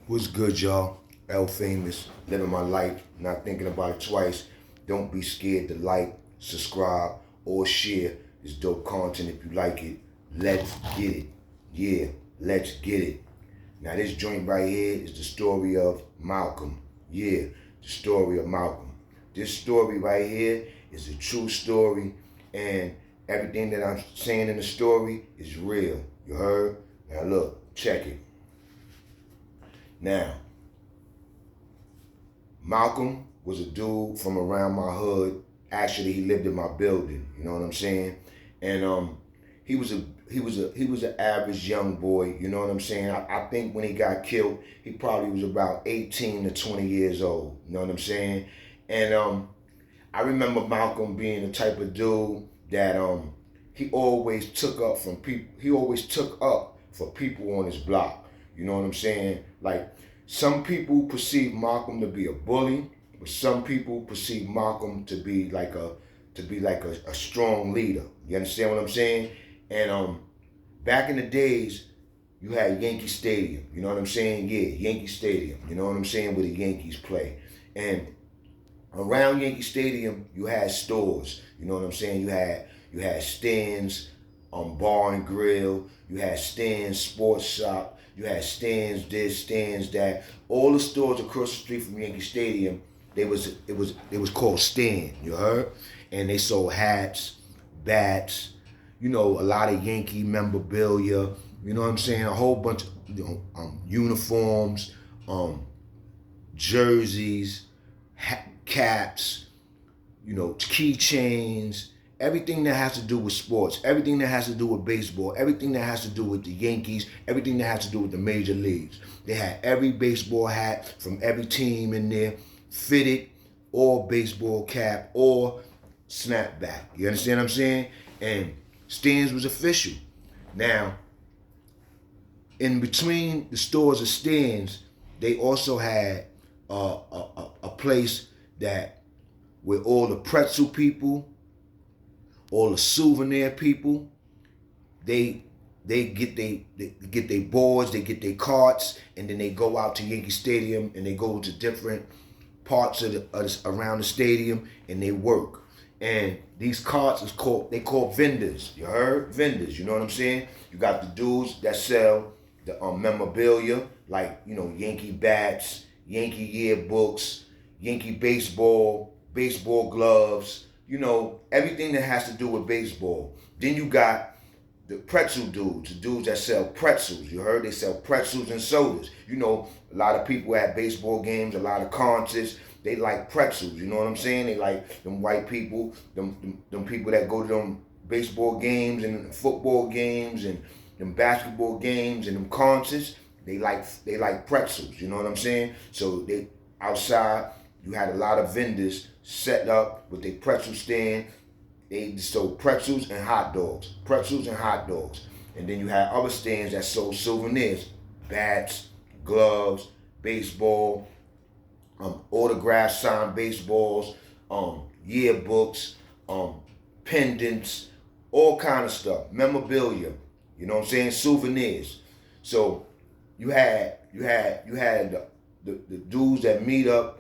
What's good, y'all? L Famous, living my life, not thinking about it twice. Don't be scared to like, subscribe, or share this dope content if you like it. Let's get it. Yeah, let's get it. Now, this joint right here is the story of Malcolm. Yeah, the story of Malcolm. This story right here is a true story, and everything that I'm saying in the story is real. You heard? Now, look, check it. Now, Malcolm was a dude from around my hood. Actually, he lived in my building. You know what I'm saying? And he was an average young boy. You know what I'm saying? I think when he got killed, he probably was about 18 to 20 years old. You know what I'm saying? And I remember Malcolm being the type of dude that he always took up from people. He always took up for people on his block. You know what I'm saying? Like, some people perceive Malcolm to be a bully, but some people perceive Malcolm to be like a strong leader. You understand what I'm saying? And back in the days, you had Yankee Stadium. You know what I'm saying? Yeah, Yankee Stadium. You know what I'm saying? Where the Yankees play. And around Yankee Stadium, you had stores. You know what I'm saying? You had stands, bar and grill. You had stands, sports shop. You had stands this, stands that. All the stores across the street from Yankee Stadium, it was called stand. You heard? And they sold hats, bats, a lot of Yankee memorabilia. You know what I'm saying? A whole bunch of uniforms, jerseys, caps, keychains, everything that has to do with sports, everything that has to do with baseball, everything that has to do with the Yankees, everything that has to do with the major leagues. They had every baseball hat from every team in there, fitted, or baseball cap, or snapback. You understand what I'm saying? And stands was official. Now, in between the stores and stands, they also had a place that where all the pretzel people, all the souvenir people, they get their boards, they get their carts, and then they go out to Yankee Stadium and they go to different parts around the stadium and they work. And these carts is called vendors. You heard? Vendors. You know what I'm saying? You got the dudes that sell the memorabilia, like Yankee bats, Yankee yearbooks, Yankee baseball gloves, everything that has to do with baseball. Then you got the pretzel dudes, the dudes that sell pretzels. You heard? They sell pretzels and sodas. A lot of people at baseball games, a lot of concerts, they like pretzels. You know what I'm saying? They like them white people, them people that go to them baseball games and football games and them basketball games and them concerts. They like pretzels. You know what I'm saying? So they outside, you had a lot of vendors set up with their pretzel stand. They sold pretzels and hot dogs. And then you had other stands that sold souvenirs, bats, gloves, baseball, autographed signed baseballs, yearbooks, pendants, all kind of stuff, memorabilia. You know what I'm saying? Souvenirs. So you had the dudes that meet up.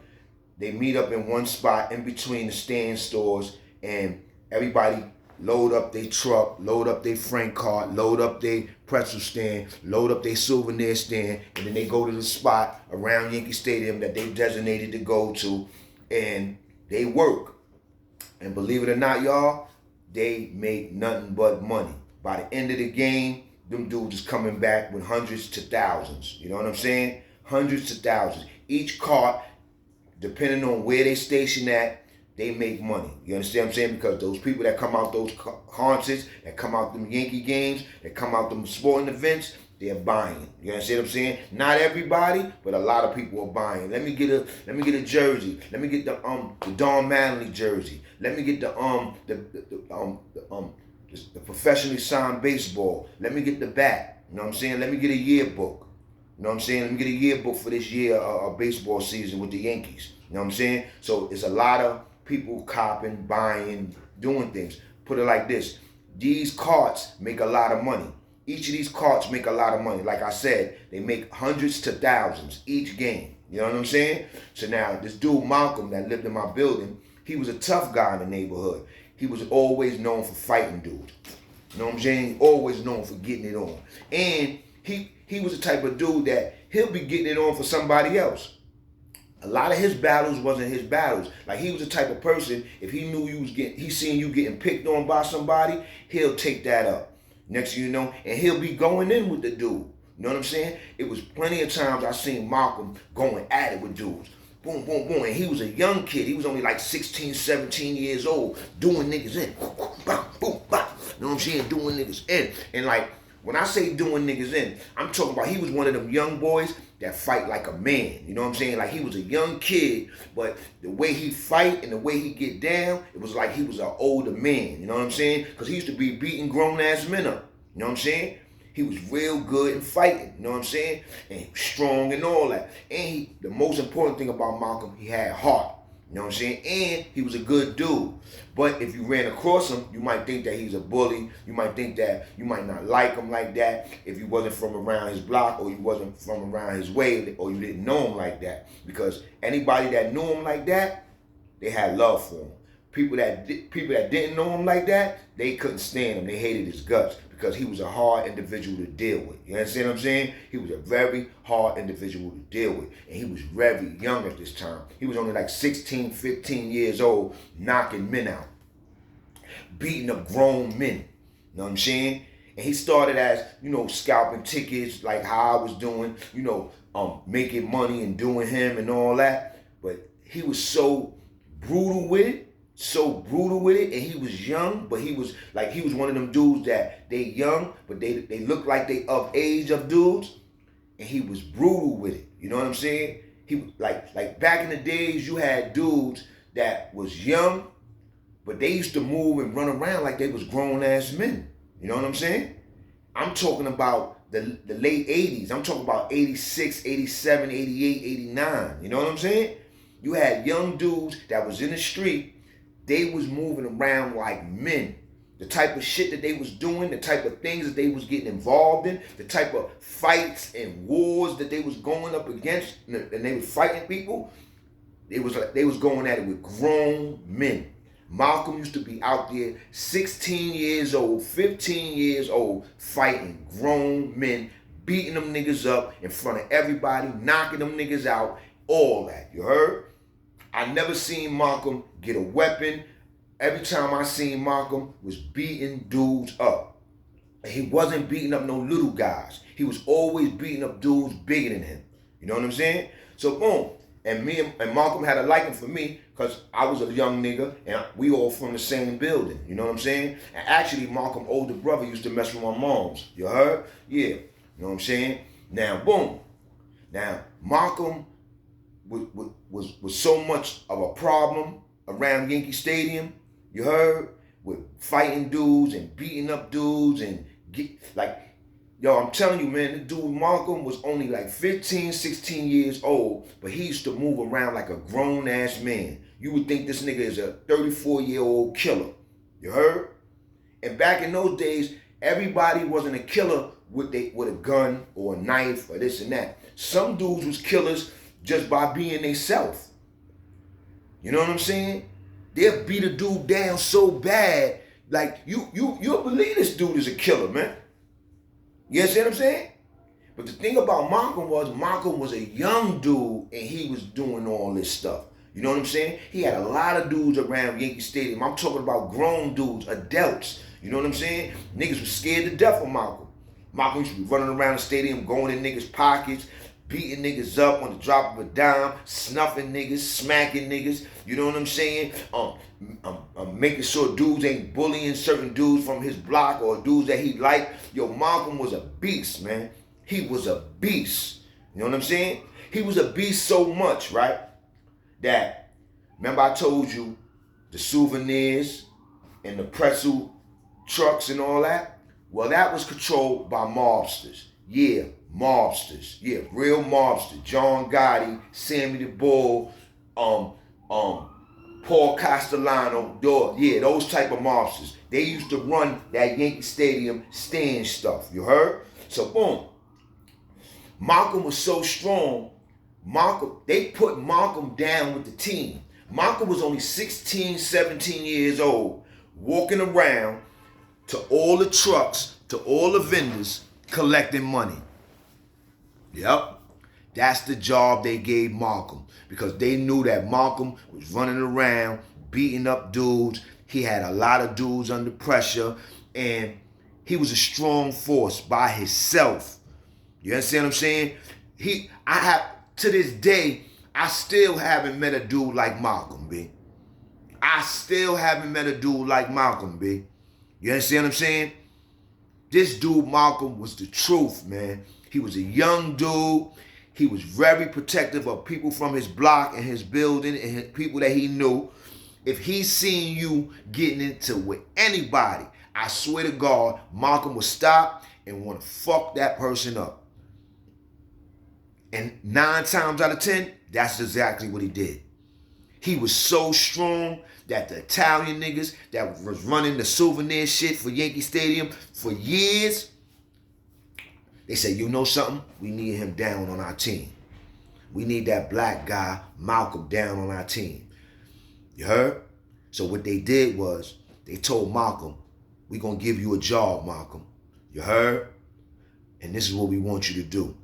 They meet up in one spot in between the stand stores, and everybody load up their truck, load up their freight cart, load up their pretzel stand, load up their souvenir stand, and then they go to the spot around Yankee Stadium that they designated to go to, and they work. And believe it or not, y'all, they make nothing but money. By the end of the game, them dudes is coming back with hundreds to thousands. You know what I'm saying? Hundreds to thousands. Each cart, depending on where they station at, they make money. You understand what I'm saying? Because those people that come out those concerts, that come out them Yankee games, that come out them sporting events, they're buying. You understand what I'm saying? Not everybody, but a lot of people are buying. Let me get a jersey. Let me get the Don Manley jersey. Let me get the professionally signed baseball. Let me get the bat. You know what I'm saying? Let me get a yearbook. You know what I'm saying? Let me get a yearbook for this year baseball season with the Yankees. You know what I'm saying? So it's a lot of people copping, buying, doing things. Put it like this. These carts make a lot of money. Each of these carts make a lot of money. Like I said, they make hundreds to thousands each game. You know what I'm saying? So now this dude Malcom that lived in my building, he was a tough guy in the neighborhood. He was always known for fighting dudes. You know what I'm saying? Always known for getting it on. And he was the type of dude that he'll be getting it on for somebody else. A lot of his battles wasn't his battles. Like he was the type of person, if he knew he seen you getting picked on by somebody, he'll take that up. Next thing you know, and he'll be going in with the dude. You know what I'm saying? It was plenty of times I seen Malcom going at it with dudes. Boom, boom, boom. And he was a young kid. He was only like 16, 17 years old, doing niggas in. Boom, boom, boom. You know what I'm saying? Doing niggas in. And like, when I say doing niggas in, I'm talking about he was one of them young boys that fight like a man. You know what I'm saying? Like he was a young kid, but the way he fight and the way he get down, it was like he was an older man. You know what I'm saying? Because he used to be beating grown ass men up. You know what I'm saying? He was real good in fighting, you know what I'm saying? And strong and all that. And the most important thing about Malcom, he had heart. You know what I'm saying? And he was a good dude. But if you ran across him, you might think that he's a bully. You might think that you might not like him like that if you wasn't from around his block or you wasn't from around his way or you didn't know him like that. Because anybody that knew him like that, they had love for him. People that didn't know him like that, they couldn't stand him. They hated his guts because he was a hard individual to deal with. You understand what I'm saying? He was a very hard individual to deal with. And he was very young at this time. He was only like 16, 15 years old, knocking men out. Beating up grown men. You know what I'm saying? And he started as, scalping tickets like how I was doing, making money and doing him and all that. But he was so brutal with it. And he was young, but he was one of them dudes that they young, but they look like they of age of dudes, and he was brutal with it. You know what I'm saying? He like back in the days, you had dudes that was young, but they used to move and run around like they was grown ass men. You know what I'm saying? I'm talking about the late 80s. I'm talking about 86, 87, 88, 89. You know what I'm saying? You had young dudes that was in the street. They was moving around like men. The type of shit that they was doing, the type of things that they was getting involved in, the type of fights and wars that they was going up against, and they was fighting people, they was going at it with grown men. Malcom used to be out there 16 years old, 15 years old, fighting grown men, beating them niggas up in front of everybody, knocking them niggas out, all that. You heard? I never seen Malcom get a weapon. Every time I seen Malcom was beating dudes up. And he wasn't beating up no little guys. He was always beating up dudes bigger than him. You know what I'm saying? So boom. And me and Malcom had a liking for me because I was a young nigga and we all from the same building. You know what I'm saying? And actually Malcom's older brother used to mess with my moms. You heard? Yeah. You know what I'm saying? Now boom. Now Malcom was so much of a problem around Yankee Stadium, you heard, with fighting dudes and beating up dudes and I'm telling you, man, the dude Malcom was only like 15, 16 years old, but he used to move around like a grown ass man. You would think this nigga is a 34-year-old killer, you heard? And back in those days, everybody wasn't a killer with a gun or a knife or this and that. Some dudes was killers just by being they self. You know what I'm saying? They'll beat a dude down so bad, like you'll believe this dude is a killer, man. You understand what I'm saying? But the thing about Malcom was a young dude and he was doing all this stuff. You know what I'm saying? He had a lot of dudes around Yankee Stadium. I'm talking about grown dudes, adults. You know what I'm saying? Niggas was scared to death of Malcom. Malcom used to be running around the stadium, going in niggas' pockets, beating niggas up on the drop of a dime, snuffing niggas, smacking niggas, you know what I'm saying? Making sure dudes ain't bullying certain dudes from his block or dudes that he liked. Yo, Malcom was a beast, man. He was a beast. You know what I'm saying? He was a beast so much, right? That, remember I told you, the souvenirs and the pretzel trucks and all that? Well, that was controlled by mobsters. Yeah, mobsters. Yeah, real mobsters. John Gotti, Sammy the Bull, Paul Castellano, those type of mobsters. They used to run that Yankee Stadium stand stuff. You heard? So boom. Malcom was so strong. They put Malcom down with the team. Malcom was only 16, 17 years old, walking around to all the trucks, to all the vendors, collecting money. Yep. That's the job they gave Malcom, because they knew that Malcom was running around, beating up dudes. He had a lot of dudes under pressure, and he was a strong force by himself. You understand what I'm saying? To this day, I still haven't met a dude like Malcom, B. I still haven't met a dude like Malcom, B. You understand what I'm saying? This dude, Malcom, was the truth, man. He was a young dude. He was very protective of people from his block and his building and people that he knew. If he seen you getting into with anybody, I swear to God, Malcom would stop and want to fuck that person up. And 9 times out of 10, that's exactly what he did. He was so strong that the Italian niggas that was running the souvenir shit for Yankee Stadium for years, they said, you know something? We need him down on our team. We need that black guy, Malcom, down on our team. You heard? So what they did was, they told Malcom, we're going to give you a job, Malcom. You heard? And this is what we want you to do.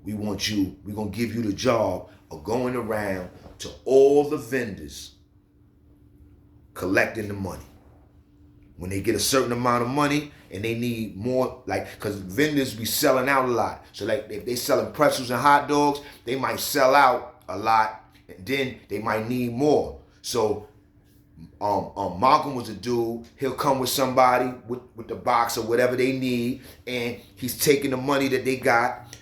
We're going to give you the job of going around to all the vendors collecting the money. When they get a certain amount of money and they need more, like, because vendors be selling out a lot. So like if they selling pretzels and hot dogs, they might sell out a lot and then they might need more. So Malcom was a dude. He'll come with somebody with the box or whatever they need, and he's taking the money that they got,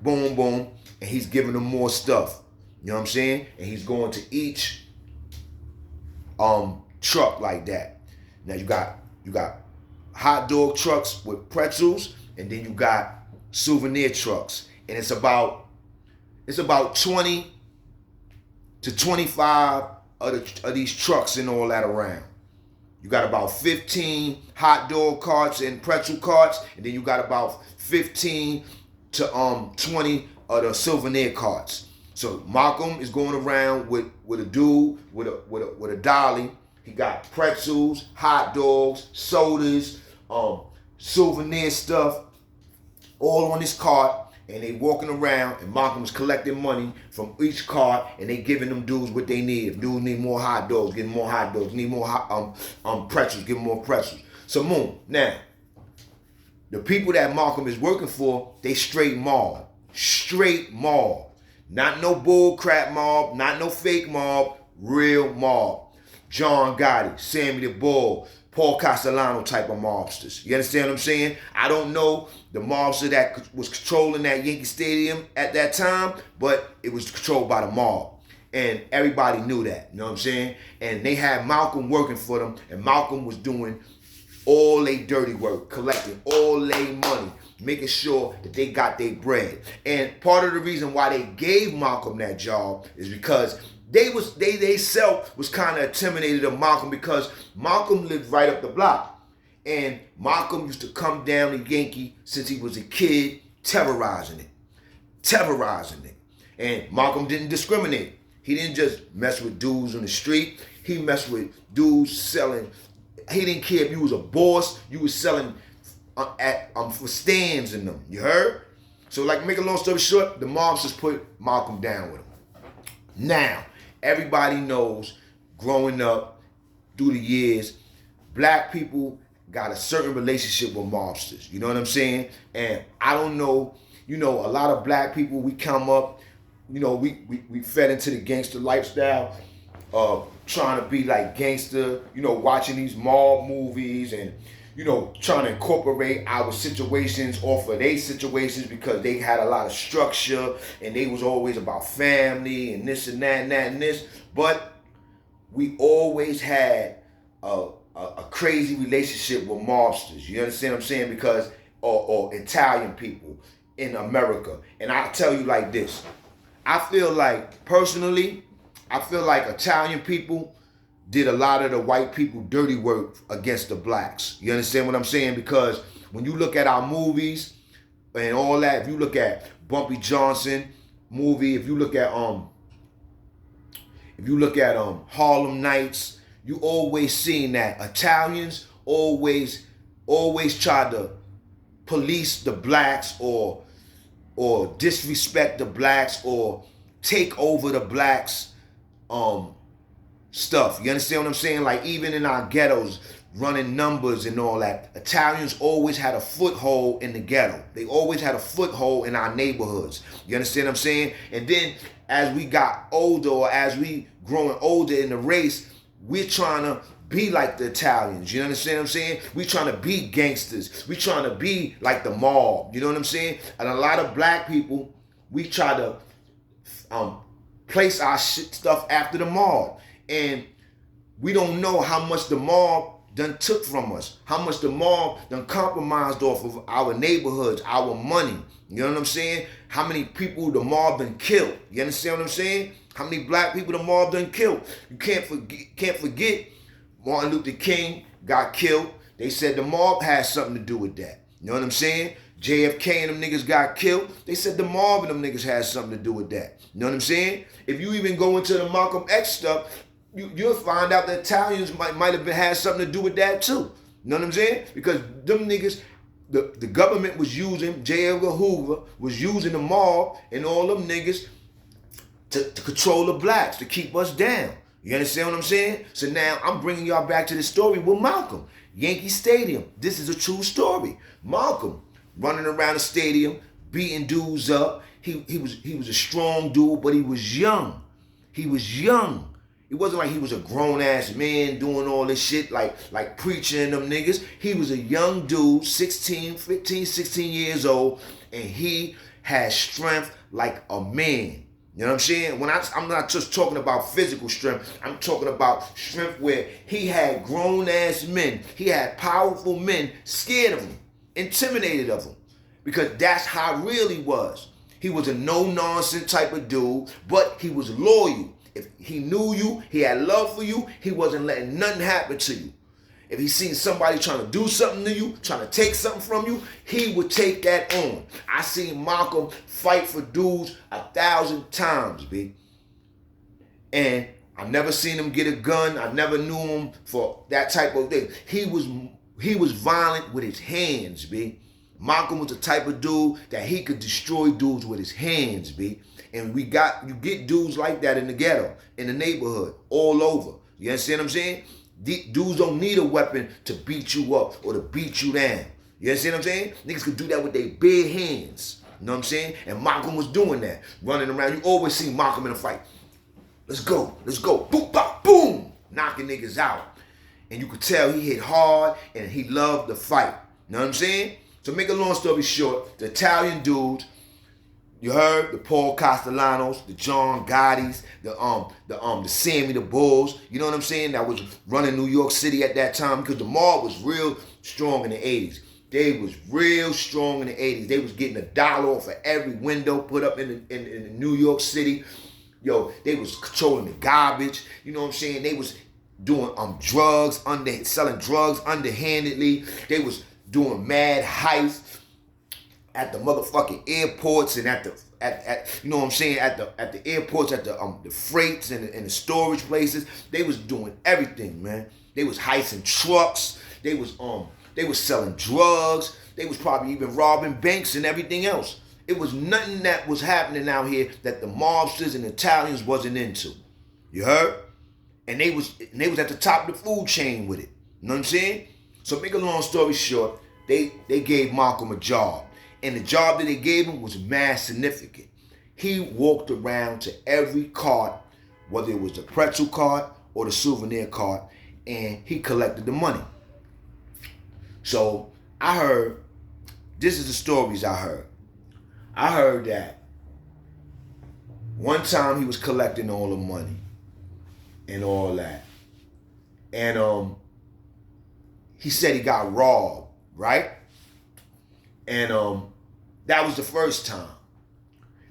boom, boom, and he's giving them more stuff. You know what I'm saying? And he's going to each truck like that. Now you got hot dog trucks with pretzels, and then you got souvenir trucks, and it's about 20 to 25 of these trucks and all that around. You got about 15 hot dog carts and pretzel carts, and then you got about 15 to 20 of the souvenir carts. So Malcom is going around with a dude with a dolly. He got pretzels, hot dogs, sodas, souvenir stuff, all on this cart, and they walking around, and Malcom's collecting money from each cart, and they giving them dudes what they need. If dudes need more hot dogs, give them more hot dogs. Need more pretzels, give them more pretzels. So now, the people that Malcom is working for, they straight mob. Straight mob. Not no bull crap mob, not no fake mob, real mob. John Gotti, Sammy the Bull, Paul Castellano type of mobsters. You understand what I'm saying? I don't know the mobster that was controlling that Yankee Stadium at that time, but it was controlled by the mob. And everybody knew that, you know what I'm saying? And they had Malcom working for them, and Malcom was doing all their dirty work, collecting all their money, making sure that they got their bread. And part of the reason why they gave Malcom that job is because they self was kind of intimidated of Malcom, because Malcom lived right up the block. And Malcom used to come down to Yankee since he was a kid, terrorizing it. And Malcom didn't discriminate. He didn't just mess with dudes on the street. He messed with dudes selling. He didn't care if you was a boss, you was selling for stands in them. You heard? So like, make a long story short, the mobs just put Malcom down with him. Now, everybody knows, growing up through the years, black people got a certain relationship with mobsters. You know what I'm saying? And I don't know, a lot of black people, we come up, we fed into the gangster lifestyle, trying to be like gangster, watching these mob movies and, trying to incorporate our situations off of their situations, because they had a lot of structure and they was always about family and this and that and that and this. But we always had a crazy relationship with mobsters. You understand what I'm saying? Because, or Italian people in America. And I'll tell you like this. I feel like, personally, I feel like Italian people did a lot of the white people dirty work against the blacks. You understand what I'm saying? Because when you look at our movies and all that, if you look at Bumpy Johnson movie, if you look at Harlem Nights, you always seen that Italians always try to police the blacks or disrespect the blacks or take over the blacks stuff. You understand what I'm saying? Like even in our ghettos, running numbers and all that, Italians always had a foothold in the ghetto. They always had a foothold in our neighborhoods. You understand what I'm saying? And then as we got older, or as we growing older in the race, we're trying to be like the Italians. You understand what I'm saying? We trying to be gangsters. We trying to be like the mob. You know what I'm saying? And a lot of black people, we try to place our stuff after the mob. And we don't know how much the mob done took from us, how much the mob done compromised off of our neighborhoods, our money. You know what I'm saying? How many people the mob done killed. You understand what I'm saying? How many black people the mob done killed. You can't forget Martin Luther King got killed. They said the mob had something to do with that. You know what I'm saying? JFK and them niggas got killed. They said the mob and them niggas had something to do with that. You know what I'm saying? If you even go into the Malcolm X stuff, you'll find out that Italians might have had something to do with that too. You know what I'm saying? Because them niggas, the government was using, J. Edgar Hoover was using the mob and all them niggas to control the blacks, to keep us down. You understand what I'm saying? So now I'm bringing y'all back to the story with Malcom. Yankee Stadium. This is a true story. Malcom running around the stadium, beating dudes up. He was a strong dude, but he was young. He was young. It wasn't like he was a grown-ass man doing all this shit like preaching them niggas. He was a young dude, 15, 16 years old, and he had strength like a man. You know what I'm saying? I'm not just talking about physical strength. I'm talking about strength where he had grown-ass men. He had powerful men scared of him, intimidated of him. Because that's how real he was. He was a no-nonsense type of dude, but he was loyal. If he knew you, he had love for you, he wasn't letting nothing happen to you. If he seen somebody trying to do something to you, trying to take something from you, he would take that on. I seen Malcom fight for dudes 1,000 times, B. And I never seen him get a gun. I never knew him for that type of thing. He was violent with his hands, B. Malcom was the type of dude that he could destroy dudes with his hands, B. And you get dudes like that in the ghetto, in the neighborhood, all over. You understand what I'm saying? Dudes don't need a weapon to beat you up or to beat you down. You understand what I'm saying? Niggas could do that with their bare hands. You know what I'm saying? And Malcom was doing that, running around. You always see Malcom in a fight. Let's go. Boom, bop, boom. Knocking niggas out. And you could tell he hit hard and he loved the fight. You know what I'm saying? So make a long story short, the Italian dudes, you heard, the Paul Castellanos, the John Gottis, the Sammy the Bulls, you know what I'm saying, that was running New York City at that time, because the mob was real strong in the 80s. They was real strong in the 80s. They was getting $1 off of every window put up in New York City. Yo, they was controlling the garbage, you know what I'm saying? They was doing drugs, selling drugs underhandedly. They was doing mad heists at the motherfucking airports and at you know what I'm saying, at the airports, at the freights and the storage places. They was doing everything, man. They was heisting trucks. They was selling drugs. They was probably even robbing banks and everything else. It was nothing that was happening out here that the mobsters and Italians wasn't into. You heard? And they was at the top of the food chain with it. You know what I'm saying? So make a long story short, they gave Malcom a job. And the job that they gave him was mad significant. He walked around to every cart, whether it was the pretzel cart or the souvenir cart, and he collected the money. So I heard, this is the stories I heard. I heard that one time he was collecting all the money and all that. And he said he got robbed, right? And that was the first time.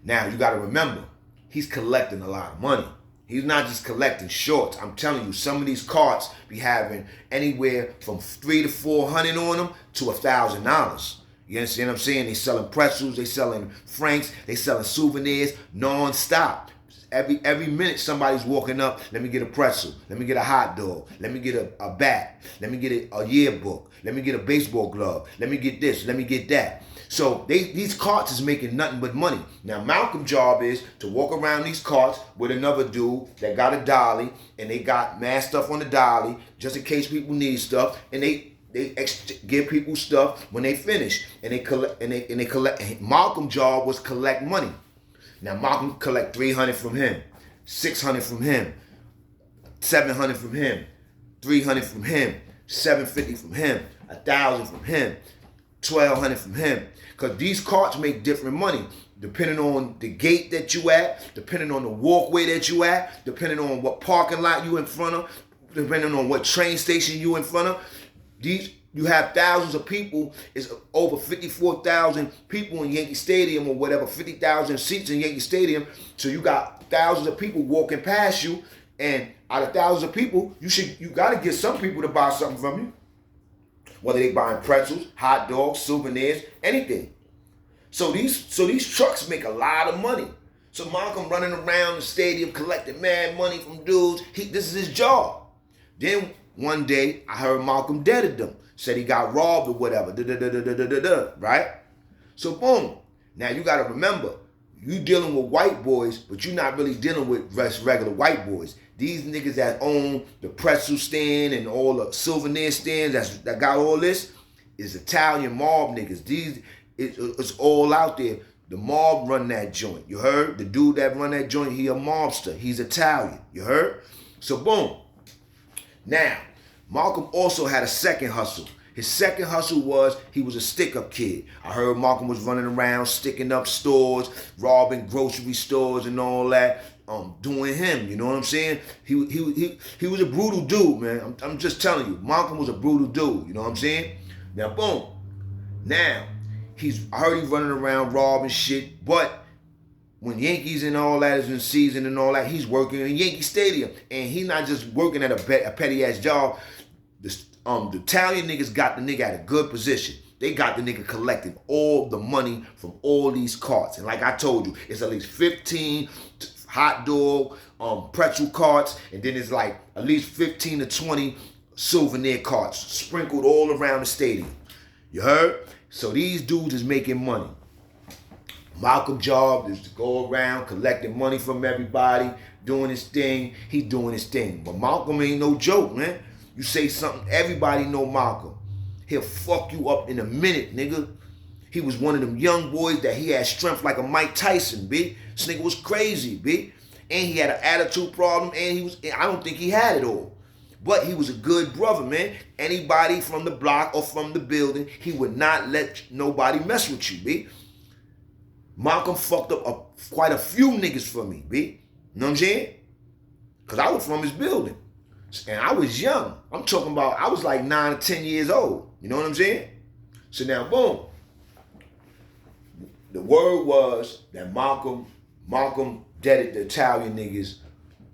Now, you got to remember, he's collecting a lot of money. He's not just collecting shorts. I'm telling you, some of these carts be having anywhere from $300 to $400 on them to $1,000. You understand what I'm saying? They selling pretzels, they selling franks, they selling souvenirs non-stop. Every minute somebody's walking up, let me get a pretzel, let me get a hot dog, let me get a bat, let me get a yearbook, let me get a baseball glove, let me get this, let me get that. So these carts is making nothing but money. Now Malcolm's job is to walk around these carts with another dude that got a dolly, and they got mad stuff on the dolly just in case people need stuff, and they give people stuff when they finish, and they collect. Malcolm's job was collect money. Now Malcolm collect 300 from him, 600 from him, 700 from him, 300 from him, 750 from him, 1,000 from him, 1,200 from him. Because these carts make different money depending on the gate that you at, depending on the walkway that you at, depending on what parking lot you in front of, depending on what train station you in front of. You have thousands of people. It's over 54,000 people in Yankee Stadium or whatever, 50,000 seats in Yankee Stadium. So you got thousands of people walking past you, and out of thousands of people, you got to get some people to buy something from you. Whether they buying pretzels, hot dogs, souvenirs, anything. So these trucks make a lot of money. So Malcolm running around the stadium collecting mad money from dudes. This is his job. Then one day I heard Malcolm deaded them. Said he got robbed or whatever. Right? So boom. Now you gotta remember, you dealing with white boys, but you're not really dealing with regular white boys. These niggas that own the pretzel stand and all the souvenir stands that got all this is Italian mob niggas. It's all out there. The mob run that joint. You heard? The dude that run that joint, he a mobster. He's Italian. You heard? So boom. Now, Malcolm also had a second hustle. His second hustle was he was a stick-up kid. I heard Malcolm was running around sticking up stores, robbing grocery stores and all that. Doing him, you know what I'm saying? He was a brutal dude, man. I'm just telling you, Malcolm was a brutal dude, you know what I'm saying? Now, boom. Now, I heard he's running around robbing shit, but when Yankees and all that is in season and all that, he's working in Yankee Stadium. And he's not just working at a petty-ass job. The Italian niggas got the nigga at a good position. They got the nigga collecting all the money from all these carts. And like I told you, it's at least 15 hot dog, pretzel carts, and then it's like at least 15 to 20 souvenir carts sprinkled all around the stadium. You heard? So these dudes is making money. Malcolm's job is to go around collecting money from everybody, doing his thing. He doing his thing. But Malcolm ain't no joke, man. You say something, everybody know Malcolm. He'll fuck you up in a minute, nigga. He was one of them young boys that he had strength like a Mike Tyson, B. This nigga was crazy, B. And he had an attitude problem, and I don't think he had it all. But he was a good brother, man. Anybody from the block or from the building, he would not let nobody mess with you, B. Malcolm fucked up quite a few niggas for me, B. You know what I'm saying? Because I was from his building. And I was young. I'm talking about, I was like 9 or 10 years old. You know what I'm saying? So now, boom. The word was that Malcolm deaded the Italian niggas,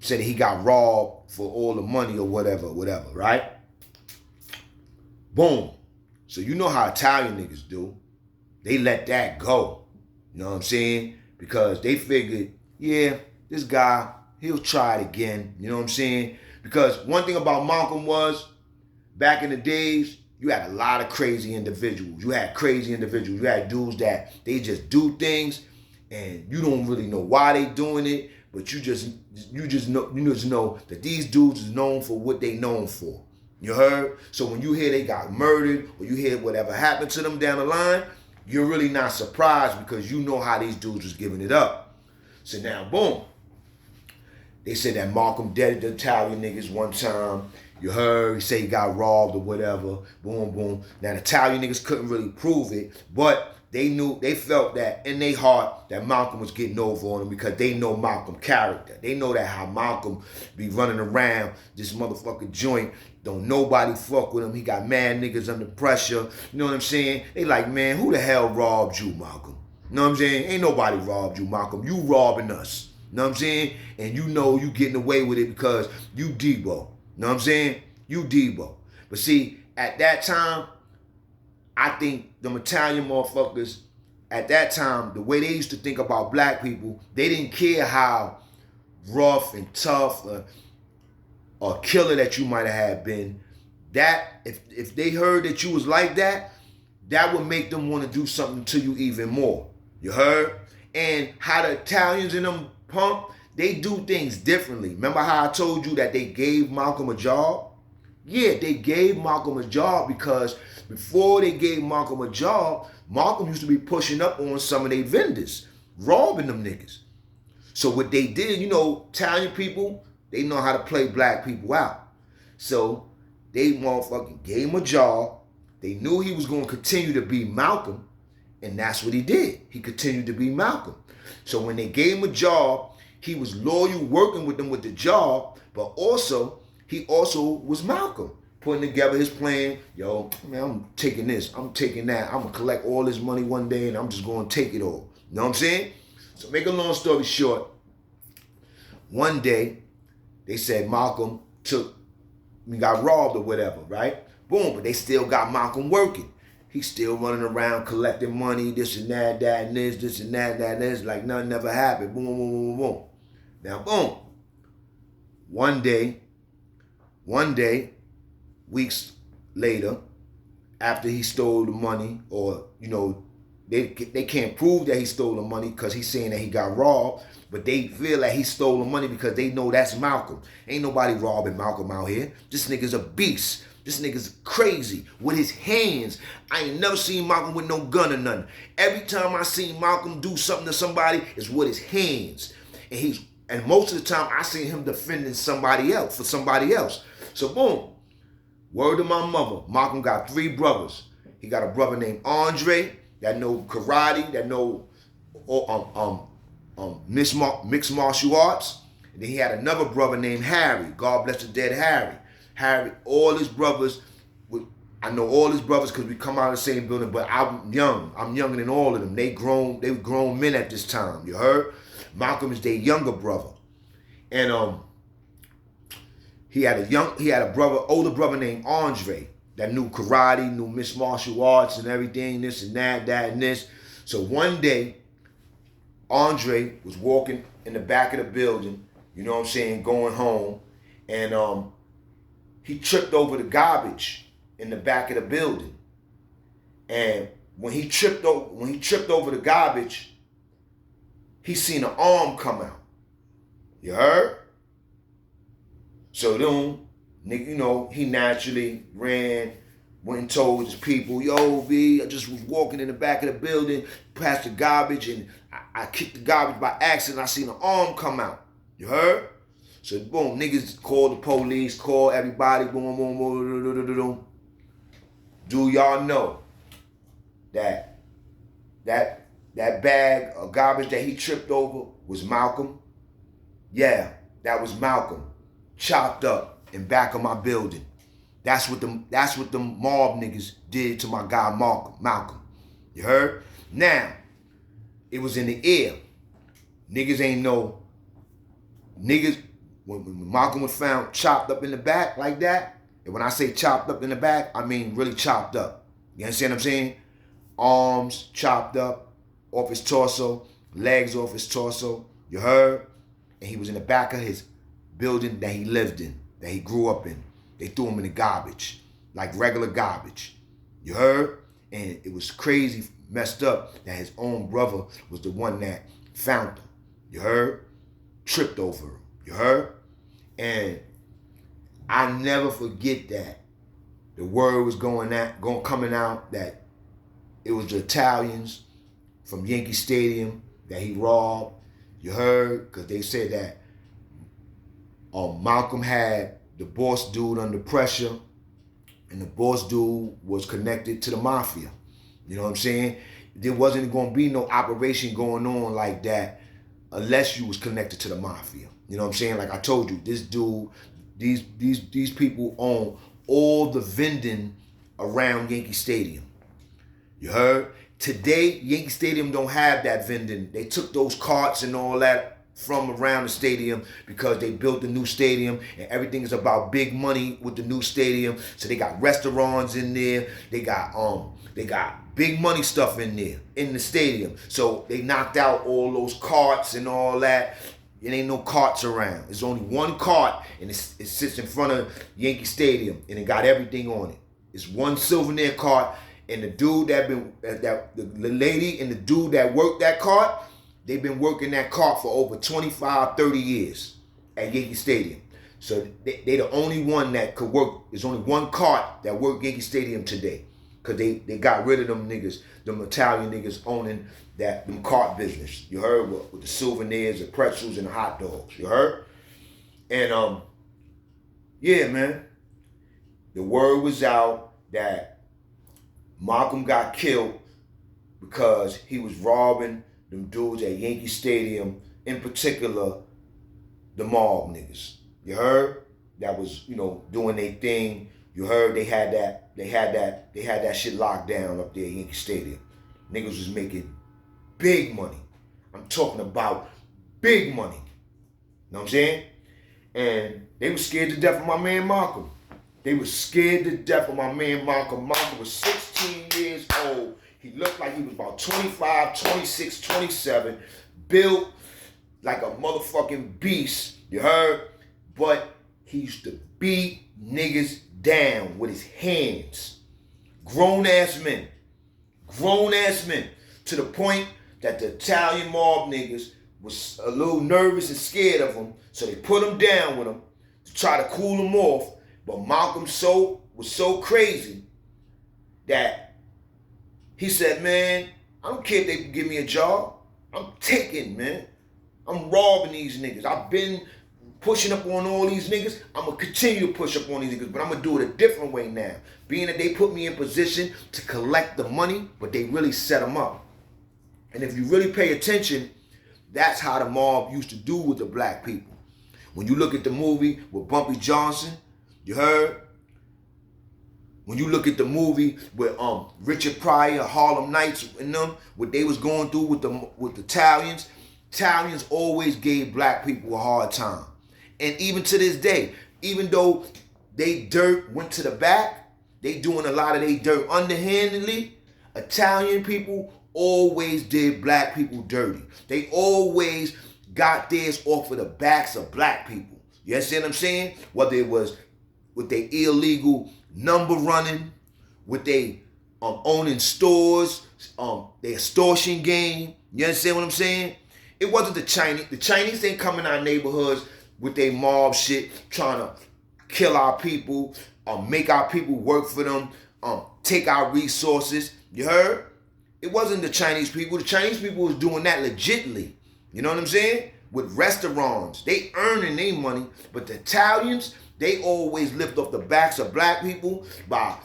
said he got robbed for all the money or whatever, right? Boom. So you know how Italian niggas do. They let that go. You know what I'm saying? Because they figured, yeah, this guy, he'll try it again. You know what I'm saying? Because one thing about Malcolm was, back in the days, you had a lot of crazy individuals. You had crazy individuals. You had dudes that they just do things and you don't really know why they doing it, but you just know that these dudes is known for what they known for. You heard? So when you hear they got murdered or you hear whatever happened to them down the line, you're really not surprised because you know how these dudes was giving it up. So now, boom. They said that Malcolm deaded the Italian niggas one time. You heard, he said he got robbed or whatever. Boom, boom. Now the Italian niggas couldn't really prove it, but they felt that in their heart that Malcolm was getting over on them because they know Malcolm character. They know that how Malcolm be running around this motherfucking joint. Don't nobody fuck with him. He got mad niggas under pressure. You know what I'm saying? They like, man, who the hell robbed you, Malcolm? You know what I'm saying? Ain't nobody robbed you, Malcolm. You robbing us. You You know what I'm saying? And you know you getting away with it because you Debo. You know what I'm saying? You Debo. But see, at that time, I think the Italian motherfuckers, at that time, the way they used to think about black people, they didn't care how rough and tough or killer that you might have been. That if they heard that you was like that, that would make them want to do something to you even more. You heard? And how the Italians in them pump, they do things differently. Remember how I told you that they gave Malcom a job? Yeah, they gave Malcom a job because before they gave Malcom a job, Malcom used to be pushing up on some of their vendors, robbing them niggas. So what they did, you know, Italian people, they know how to play black people out. So they motherfucking gave him a job. They knew he was going to continue to be Malcom, and that's what he did. He continued to be Malcom. So when they gave him a job, he was loyal working with them with the job, but also he also was Malcom, putting together his plan. Yo, man, I'm taking this, I'm taking that. I'm going to collect all this money one day, and I'm just going to take it all. You know what I'm saying? So make a long story short, one day they said Malcom got robbed or whatever, right? Boom, but they still got Malcom working. He's still running around collecting money, this and that, that and this and that and this, like nothing ever happened. Boom, boom, boom, boom, boom. Now, boom. One day, weeks later, after he stole the money, or, you know, they can't prove that he stole the money because he's saying that he got robbed, but they feel like he stole the money because they know that's Malcom. Ain't nobody robbing Malcom out here. This nigga's a beast. This nigga's crazy with his hands. I ain't never seen Malcom with no gun or nothing. Every time I seen Malcom do something to somebody, it's with his hands. And most of the time I seen him defending somebody else for somebody else. So boom, word to my mother, Malcom got 3 brothers. He got a brother named Andre that know karate, that know mixed martial arts. And then he had another brother named Harry. God bless the dead Harry. Harry, all his brothers, I know all his brothers because we come out of the same building, but I'm young. I'm younger than all of them. They were grown men at this time. You heard? Malcom is their younger brother. And he had a older brother named Andre that knew karate, knew mixed martial arts and everything, this and that and this. So one day, Andre was walking in the back of the building, you know what I'm saying, going home, and he tripped over the garbage in the back of the building. And when he tripped over the garbage, he seen an arm come out. You heard? So then, you know, he naturally ran, went and told his people, yo, B, I just was walking in the back of the building, past the garbage, and I kicked the garbage by accident. I seen an arm come out. You heard? So boom, niggas call the police, call everybody, boom, boom, boom, boom, boom. Do y'all know that bag of garbage that he tripped over was Malcom? Yeah, that was Malcom, chopped up in back of my building. That's what them mob niggas did to my guy Malcom. You heard? Now, it was in the air. Niggas ain't know. Niggas, when Malcom was found chopped up in the back like that, and when I say chopped up in the back, I mean really chopped up. You understand what I'm saying? Arms chopped up off his torso, legs off his torso. You heard? And he was in the back of his building that he lived in, that he grew up in. They threw him in the garbage, like regular garbage. You heard? And it was crazy, messed up, that his own brother was the one that found him. You heard? Tripped over him. You heard? And I never forget that. The word was coming out that it was the Italians from Yankee Stadium that he robbed. You heard? Because they said that Malcom had the boss dude under pressure, and the boss dude was connected to the mafia. You know what I'm saying? There wasn't going to be no operation going on like that unless you was connected to the mafia. You know what I'm saying? Like I told you, this dude, these people own all the vending around Yankee Stadium. You heard? Today, Yankee Stadium don't have that vending. They took those carts and all that from around the stadium because they built the new stadium and everything is about big money with the new stadium. So they got restaurants in there. They got big money stuff in there in the stadium. So they knocked out all those carts and all that. It ain't no carts around. There's only one cart and it sits in front of Yankee Stadium and it got everything on it. It's one souvenir cart and the dude the lady and the dude that worked that cart, they've been working that cart for over 25, 30 years at Yankee Stadium. So they the only one that could work. There's only one cart that worked Yankee Stadium today. Because they got rid of them niggas, them Italian niggas owning them cart business. You heard? With the souvenirs, the pretzels, and the hot dogs. You heard? And yeah, man. The word was out that Malcom got killed because he was robbing them dudes at Yankee Stadium, in particular, the mob niggas. You heard? That was, doing their thing. You heard they had that shit locked down up there at Yankee Stadium. Niggas was making big money. I'm talking about big money. Know what I'm saying? And they were scared to death of my man Malcom. They were scared to death of my man Malcom. Malcom was 16 years old. He looked like he was about 25, 26, 27. Built like a motherfucking beast. You heard? But he used to beat niggas down with his hands. Grown ass men, to the point that the Italian mob niggas was a little nervous and scared of him, so they put him down with him to try to cool him off. But Malcom was so crazy that he said, man, I don't care if they can give me a job. I'm taking, man. I'm robbing these niggas. I've been pushing up on all these niggas. I'm going to continue to push up on these niggas, but I'm going to do it a different way now. Being that they put me in position to collect the money, but they really set them up. And if you really pay attention, that's how the mob used to do with the black people. When you look at the movie with Bumpy Johnson, you heard? When you look at the movie with Richard Pryor, Harlem Nights, and them, what they was going through with the Italians always gave black people a hard time. And even to this day, even though they dirt went to the back, they doing a lot of they dirt underhandedly, Italian people always did black people dirty. They always got theirs off of the backs of black people. You understand what I'm saying? Whether it was with their illegal number running, with they owning stores, their extortion game. You understand what I'm saying? It wasn't the Chinese. The Chinese ain't come in our neighborhoods with their mob shit, trying to kill our people, make our people work for them, take our resources. You heard? It wasn't the Chinese people. The Chinese people was doing that legitly. You know what I'm saying? With restaurants. They earning their money. But the Italians, they always lift up the backs of black people by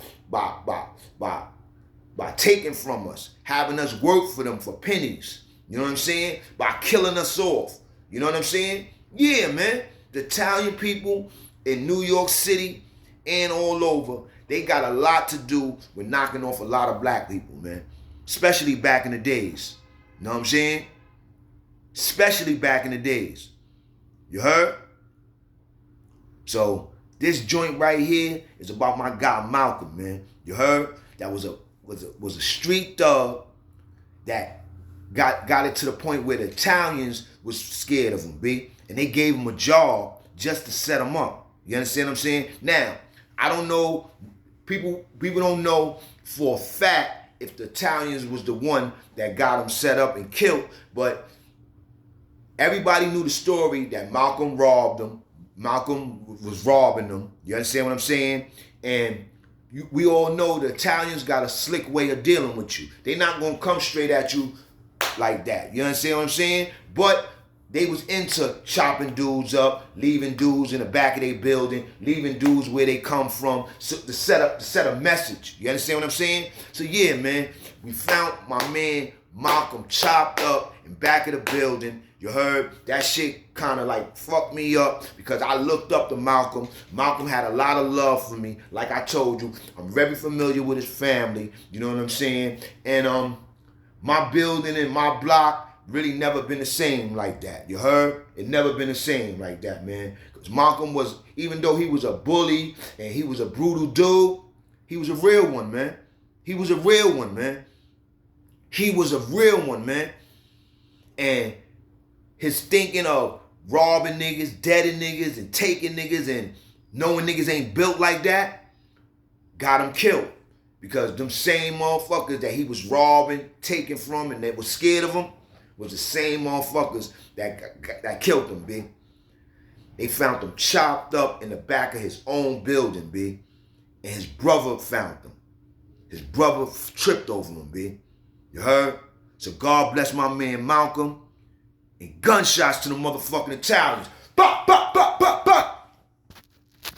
taking from us, having us work for them for pennies. You know what I'm saying? By killing us off. You know what I'm saying? Yeah, man. The Italian people in New York City and all over, they got a lot to do with knocking off a lot of black people, man. Especially back in the days. You know what I'm saying? Especially back in the days. You heard? So this joint right here is about my guy Malcom, man. You heard? That was a street thug that got it to the point where the Italians was scared of him, B. And they gave him a job just to set him up. You understand what I'm saying? Now, I don't know, people don't know for a fact if the Italians was the one that got him set up and killed, but everybody knew the story that Malcom robbed them. Malcom was robbing them. You understand what I'm saying? And we all know the Italians got a slick way of dealing with you. They're not going to come straight at you like that. You understand what I'm saying? But they was into chopping dudes up, leaving dudes in the back of their building, leaving dudes where they come from, so to set a message. You understand what I'm saying? So yeah, man, we found my man Malcom chopped up in back of the building. You heard? That shit kind of like fucked me up because I looked up to Malcom. Malcom had a lot of love for me. Like I told you, I'm very familiar with his family. You know what I'm saying? And my building and my block, really never been the same like that. You heard? It never been the same like that, man. Because Malcom was, even though he was a bully and he was a brutal dude, he was a real one, man. He was a real one, man. He was a real one, man. And his thinking of robbing niggas, deading niggas, and taking niggas, and knowing niggas ain't built like that, got him killed. Because them same motherfuckers that he was robbing, taking from, and that was scared of him, was the same motherfuckers that killed him, B. They found him chopped up in the back of his own building, B. And his brother found him. His brother tripped over him, B. You heard? So God bless my man Malcom. And gunshots to the motherfucking Italians. Bah, bah, bah.